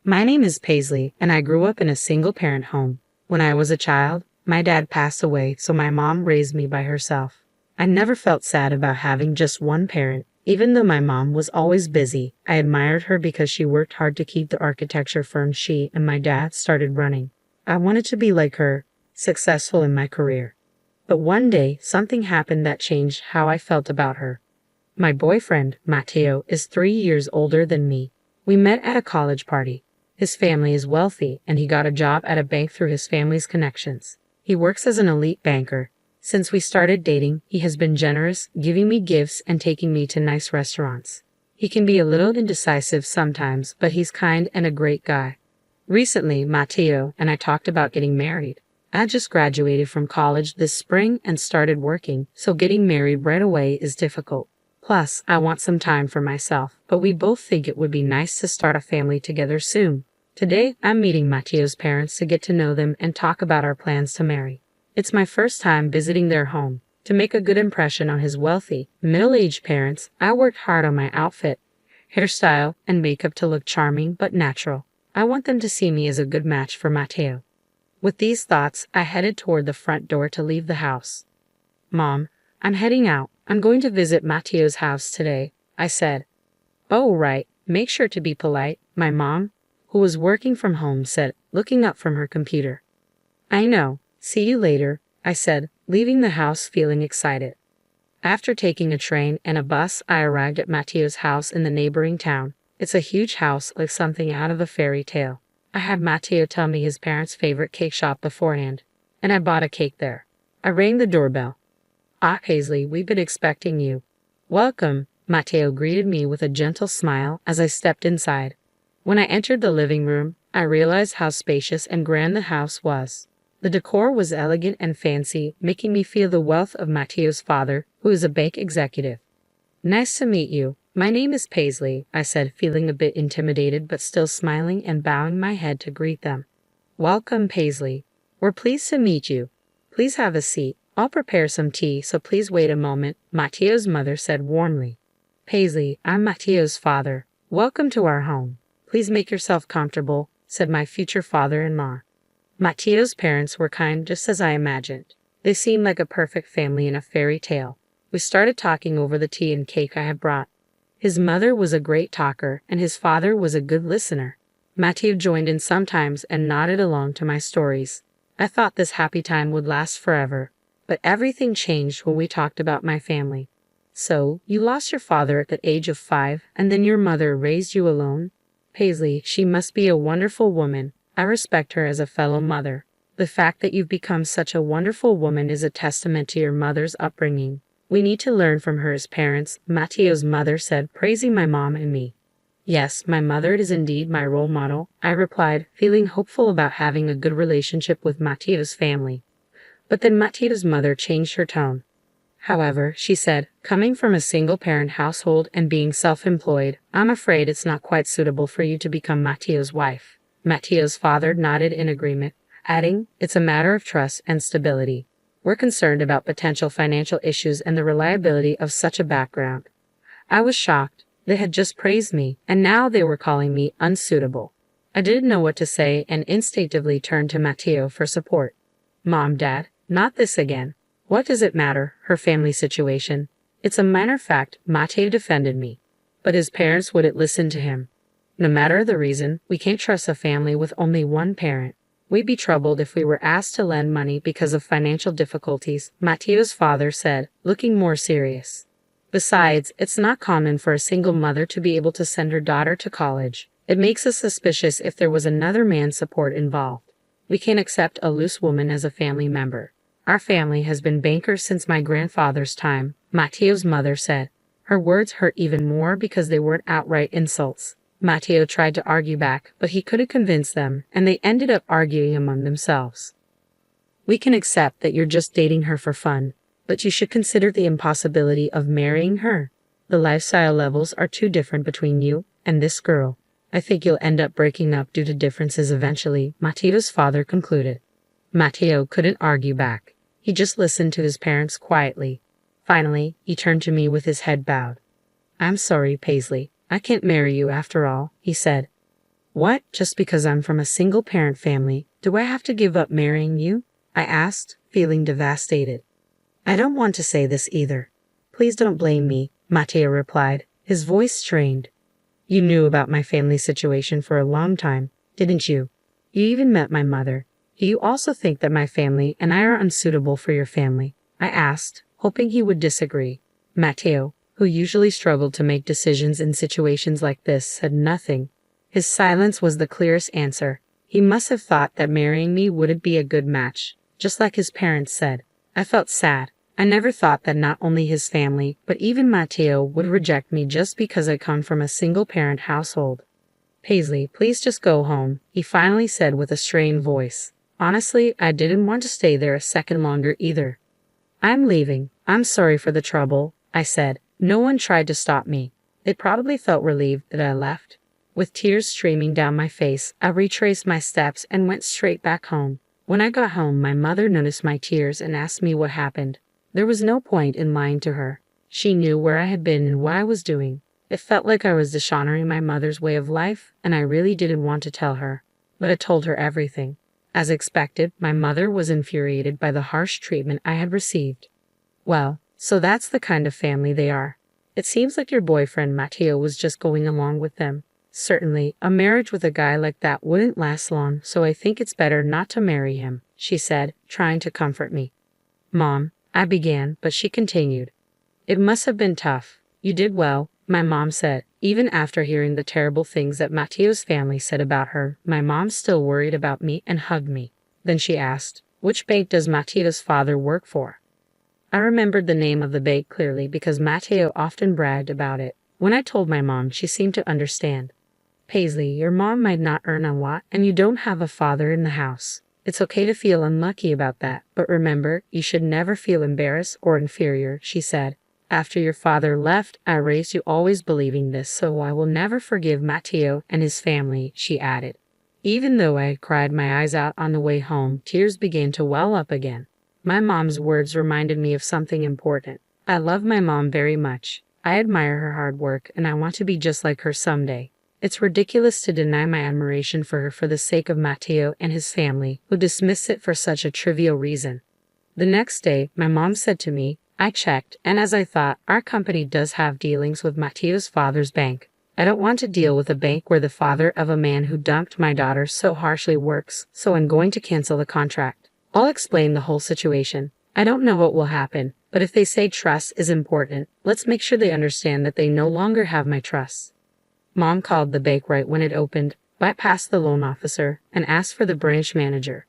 My name is Paisley, and I grew up in a single-parent home. When I was a child, my dad passed away, so my mom raised me by herself. I never felt sad about having just one parent. Even though my mom was always busy, I admired her because she worked hard to keep the architecture firm she and my dad started running. I wanted to be like her, successful in my career. But one day, something happened that changed how I felt about her. My boyfriend, Matteo, is 3 years older than me. We met at a college party. His family is wealthy, and he got a job at a bank through his family's connections. He works as an elite banker. Since we started dating, he has been generous, giving me gifts and taking me to nice restaurants. He can be a little indecisive sometimes, but he's kind and a great guy. Recently, Matteo and I talked about getting married. I just graduated from college this spring and started working, so getting married right away is difficult. Plus, I want some time for myself, but we both think it would be nice to start a family together soon. Today, I'm meeting Matteo's parents to get to know them and talk about our plans to marry. It's my first time visiting their home. To make a good impression on his wealthy, middle-aged parents, I worked hard on my outfit, hairstyle, and makeup to look charming but natural. I want them to see me as a good match for Matteo. With these thoughts, I headed toward the front door to leave the house. "Mom, I'm heading out. I'm going to visit Matteo's house today," I said. "Oh, right. Make sure to be polite," my mom, who was working from home, said, looking up from her computer. "I know. See you later," I said, leaving the house feeling excited. After taking a train and a bus, I arrived at Matteo's house in the neighboring town. It's a huge house like something out of a fairy tale. I had Matteo tell me his parents' favorite cake shop beforehand, and I bought a cake there. I rang the doorbell. "Ah, Paisley, we've been expecting you." "Welcome," Matteo greeted me with a gentle smile as I stepped inside. When I entered the living room, I realized how spacious and grand the house was. The decor was elegant and fancy, making me feel the wealth of Matteo's father, who is a bank executive. "Nice to meet you. My name is Paisley," I said, feeling a bit intimidated but still smiling and bowing my head to greet them. "Welcome, Paisley. We're pleased to meet you. Please have a seat. I'll prepare some tea, so please wait a moment," Matteo's mother said warmly. "Paisley, I'm Matteo's father. Welcome to our home. Please make yourself comfortable," said my future father-in-law. Matteo's parents were kind just as I imagined. They seemed like a perfect family in a fairy tale. We started talking over the tea and cake I had brought. His mother was a great talker, and his father was a good listener. Matteo joined in sometimes and nodded along to my stories. I thought this happy time would last forever. But everything changed when we talked about my family. "So, you lost your father at the age of 5, and then your mother raised you alone?" "Paisley, she must be a wonderful woman. I respect her as a fellow mother. The fact that you've become such a wonderful woman is a testament to your mother's upbringing. We need to learn from her as parents," Matteo's mother said, praising my mom and me. "Yes, my mother is indeed my role model," I replied, feeling hopeful about having a good relationship with Matteo's family. But then Matteo's mother changed her tone. "However," she said, "coming from a single-parent household and being self-employed, I'm afraid it's not quite suitable for you to become Matteo's wife." Matteo's father nodded in agreement, adding, "It's a matter of trust and stability. We're concerned about potential financial issues and the reliability of such a background." I was shocked. They had just praised me, and now they were calling me unsuitable. I didn't know what to say and instinctively turned to Matteo for support. "Mom, Dad, not this again. What does it matter, her family situation? It's a minor fact," Matteo defended me. But his parents wouldn't listen to him. "No matter the reason, we can't trust a family with only one parent. We'd be troubled if we were asked to lend money because of financial difficulties," Matteo's father said, looking more serious. "Besides, it's not common for a single mother to be able to send her daughter to college. It makes us suspicious if there was another man's support involved. We can't accept a loose woman as a family member. Our family has been bankers since my grandfather's time," Matteo's mother said. Her words hurt even more because they weren't outright insults. Matteo tried to argue back, but he couldn't convince them, and they ended up arguing among themselves. "We can accept that you're just dating her for fun, but you should consider the impossibility of marrying her. The lifestyle levels are too different between you and this girl. I think you'll end up breaking up due to differences eventually," Matteo's father concluded. Matteo couldn't argue back. He just listened to his parents quietly. Finally, he turned to me with his head bowed. "I'm sorry, Paisley. I can't marry you after all," he said. What? Just because I'm from a single-parent family, do I have to give up marrying you? I asked, feeling devastated. I don't want to say this either. Please don't blame me, Matteo replied, his voice strained. You knew about my family situation for a long time, didn't you? You even met my mother. Do you also think that my family and I are unsuitable for your family? I asked, hoping he would disagree. Matteo, who usually struggled to make decisions in situations like this, said nothing. His silence was the clearest answer. He must have thought that marrying me wouldn't be a good match, just like his parents said. I felt sad. I never thought that not only his family, but even Matteo would reject me just because I come from a single-parent household. Paisley, please just go home, he finally said with a strained voice. Honestly, I didn't want to stay there a second longer either. I'm leaving. I'm sorry for the trouble, I said. No one tried to stop me. They probably felt relieved that I left. With tears streaming down my face, I retraced my steps and went straight back home. When I got home, my mother noticed my tears and asked me what happened. There was no point in lying to her. She knew where I had been and what I was doing. It felt like I was dishonoring my mother's way of life, and I really didn't want to tell her. But I told her everything. As expected, my mother was infuriated by the harsh treatment I had received. Well, so that's the kind of family they are. It seems like your boyfriend Matteo was just going along with them. Certainly, a marriage with a guy like that wouldn't last long, so I think it's better not to marry him, she said, trying to comfort me. Mom, I began, but she continued. It must have been tough. You did well, my mom said. Even after hearing the terrible things that Matteo's family said about her, my mom still worried about me and hugged me. Then she asked, which bank does Matteo's father work for? I remembered the name of the bank clearly because Matteo often bragged about it. When I told my mom, she seemed to understand. Paisley, your mom might not earn a lot, and you don't have a father in the house. It's okay to feel unlucky about that, but remember, you should never feel embarrassed or inferior, she said. After your father left, I raised you always believing this, so I will never forgive Matteo and his family, she added. Even though I had cried my eyes out on the way home, tears began to well up again. My mom's words reminded me of something important. I love my mom very much. I admire her hard work, and I want to be just like her someday. It's ridiculous to deny my admiration for her for the sake of Matteo and his family, who dismiss it for such a trivial reason. The next day, my mom said to me, I checked, and as I thought, our company does have dealings with Matteo's father's bank. I don't want to deal with a bank where the father of a man who dumped my daughter so harshly works, so I'm going to cancel the contract. I'll explain the whole situation. I don't know what will happen, but if they say trust is important, let's make sure they understand that they no longer have my trust. Mom called the bank right when it opened, bypassed the loan officer, and asked for the branch manager.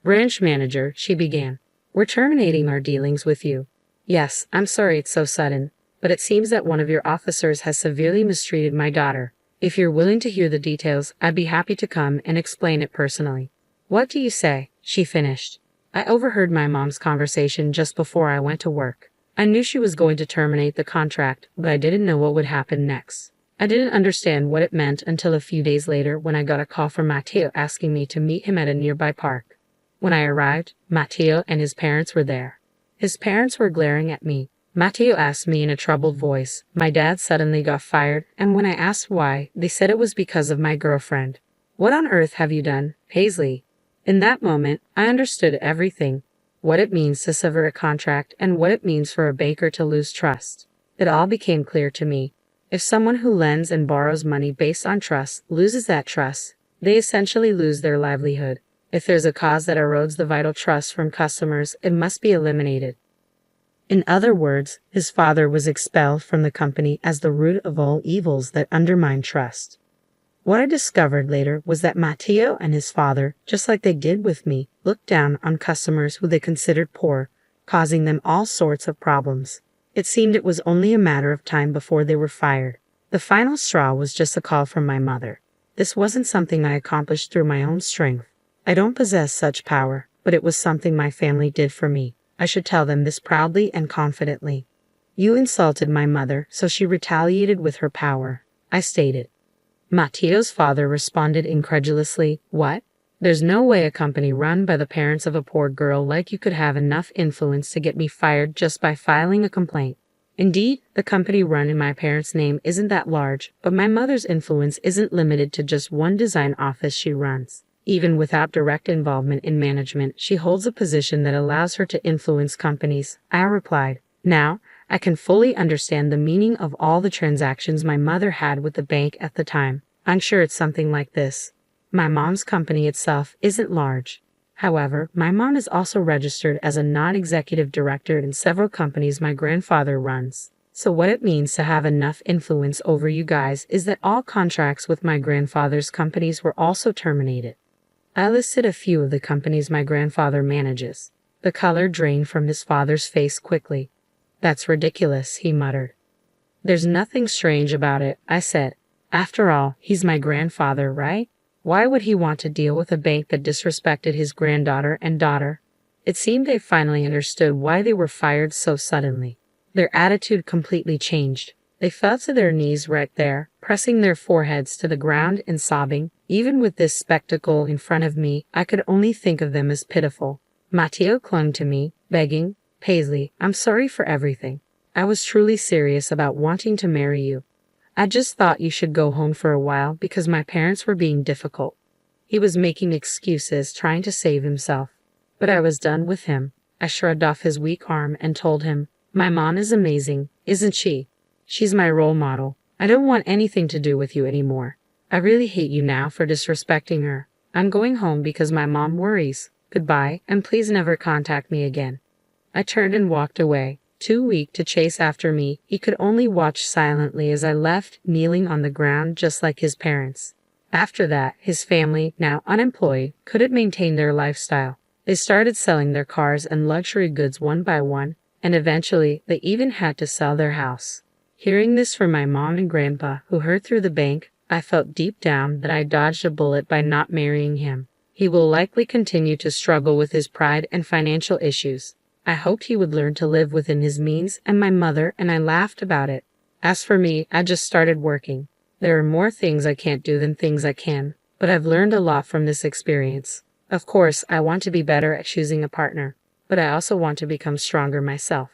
Branch manager, she began. We're terminating our dealings with you. Yes, I'm sorry it's so sudden, but it seems that one of your officers has severely mistreated my daughter. If you're willing to hear the details, I'd be happy to come and explain it personally. What do you say? She finished. I overheard my mom's conversation just before I went to work. I knew she was going to terminate the contract, but I didn't know what would happen next. I didn't understand what it meant until a few days later when I got a call from Matteo asking me to meet him at a nearby park. When I arrived, Matteo and his parents were there. His parents were glaring at me. Matteo asked me in a troubled voice. My dad suddenly got fired, and when I asked why, they said it was because of my girlfriend. What on earth have you done, Paisley? In that moment, I understood everything. What it means to sever a contract and what it means for a banker to lose trust. It all became clear to me. If someone who lends and borrows money based on trust loses that trust, they essentially lose their livelihood. If there's a cause that erodes the vital trust from customers, it must be eliminated. In other words, his father was expelled from the company as the root of all evils that undermine trust. What I discovered later was that Matteo and his father, just like they did with me, looked down on customers who they considered poor, causing them all sorts of problems. It seemed it was only a matter of time before they were fired. The final straw was just a call from my mother. This wasn't something I accomplished through my own strength. I don't possess such power, but it was something my family did for me. I should tell them this proudly and confidently. You insulted my mother, so she retaliated with her power, I stated. Matteo's father responded incredulously, What? There's no way a company run by the parents of a poor girl like you could have enough influence to get me fired just by filing a complaint. Indeed, the company run in my parents' name isn't that large, but my mother's influence isn't limited to just one design office she runs. Even without direct involvement in management, she holds a position that allows her to influence companies. I replied, now, I can fully understand the meaning of all the transactions my mother had with the bank at the time. I'm sure it's something like this. My mom's company itself isn't large. However, my mom is also registered as a non-executive director in several companies my grandfather runs. So what it means to have enough influence over you guys is that all contracts with my grandfather's companies were also terminated. I listed a few of the companies my grandfather manages. The color drained from his father's face quickly. That's ridiculous, he muttered. There's nothing strange about it, I said. After all, he's my grandfather, right? Why would he want to deal with a bank that disrespected his granddaughter and daughter? It seemed they finally understood why they were fired so suddenly. Their attitude completely changed. They fell to their knees right there, pressing their foreheads to the ground and sobbing. Even with this spectacle in front of me, I could only think of them as pitiful. Matteo clung to me, begging, Paisley, I'm sorry for everything. I was truly serious about wanting to marry you. I just thought you should go home for a while because my parents were being difficult. He was making excuses, trying to save himself. But I was done with him. I shrugged off his weak arm and told him, my mom is amazing, isn't she? She's my role model. I don't want anything to do with you anymore. I really hate you now for disrespecting her. I'm going home because my mom worries. Goodbye, and please never contact me again. I turned and walked away. Too weak to chase after me, he could only watch silently as I left, kneeling on the ground just like his parents. After that, his family, now unemployed, couldn't maintain their lifestyle. They started selling their cars and luxury goods one by one, and eventually, they even had to sell their house. Hearing this from my mom and grandpa, who heard through the bank, I felt deep down that I dodged a bullet by not marrying him. He will likely continue to struggle with his pride and financial issues. I hoped he would learn to live within his means, and my mother and I laughed about it. As for me, I just started working. There are more things I can't do than things I can, but I've learned a lot from this experience. Of course, I want to be better at choosing a partner, but I also want to become stronger myself.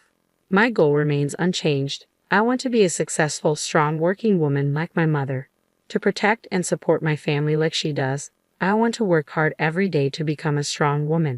My goal remains unchanged. I want to be a successful, strong working woman like my mother. To protect and support my family like she does, I want to work hard every day to become a strong woman.